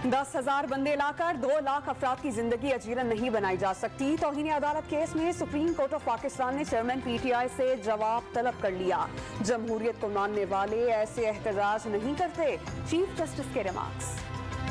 10,000 बंदे लाकर 2 लाख अफराद की जिंदगी अजीरन नहीं बनाई जा सकती। तौहीन अदालत केस में सुप्रीम कोर्ट ऑफ पाकिस्तान ने चेयरमैन PTI से जवाब तलब कर लिया। जमहूरियत को मानने वाले ऐसे एहतजाज नहीं करते, चीफ जस्टिस के रिमार्क्स।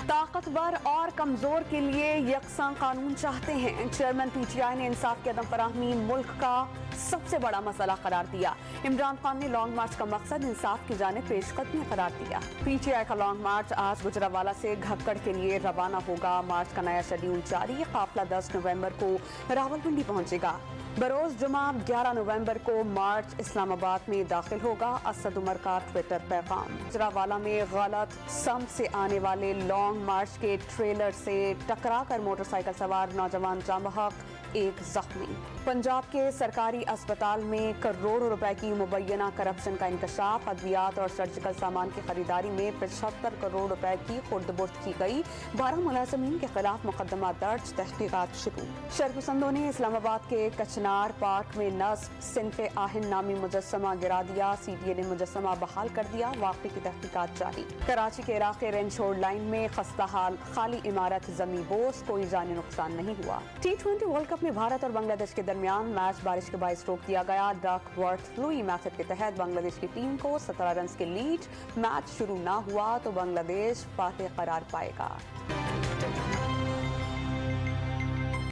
ताकतवर और कमजोर के लिए यकसा कानून चाहते हैं। चेयरमैन PTI ने इंसाफ की अदम फराहमी मुल्क का सबसे बड़ा मसला करार दिया। इमरान खान ने लॉन्ग मार्च का मकसद इंसाफ की जानिब पेशकदमी करार दिया। PTI का लॉन्ग मार्च आज गुजरावाला से घक्कड़ के लिए रवाना होगा। मार्च का नया शेड्यूल जारी। काफिला 10 नवंबर को रावलपिंडी पहुंचेगा। बरोज जुमा 11 नवंबर को मार्च इस्लामाबाद में दाखिल होगा। असद उमर का ट्विटर पैगाम। गुजरावाला में गलत सम से आने वाले लॉन्ग मार्च के ट्रेलर से टकरा कर मोटरसाइकिल सवार नौजवान जाम बहक, 1 जख्मी। पंजाब के सरकारी अस्पताल में करोड़ों रुपए की मुबैना करप्शन का इंकशाफ। अद्वियात और सर्जिकल सामान की खरीदारी में 75 करोड़ रुपए की खुर्द-बुर्द की गई। 12 मुलज़िमीन के खिलाफ मुकदमा दर्ज, तहकीकात शुरू। शरपसंदों ने इस्लामाबाद के कचनार पार्क में नस्ब सिन्फ़े आहिन नामी मुजस्समा गिरा दिया। CTA ने मुजस्समा बहाल कर दिया। वाक़े की तहकीकात जारी। कराची के इलाके रेंज रोड लाइन में खस्ता हाल, खाली इमारत जमी बोस, कोई जानी नुकसान नहीं हुआ। T20 वर्ल्ड कप में भारत और बांग्लादेश के दरमियान मैच बारिश के बायस रोक दिया गया। डकवर्थ लुई मेथड के तहत बांग्लादेश की टीम को 17 रन की लीड। मैच शुरू ना हुआ तो बांग्लादेश फातेह करार पाएगा।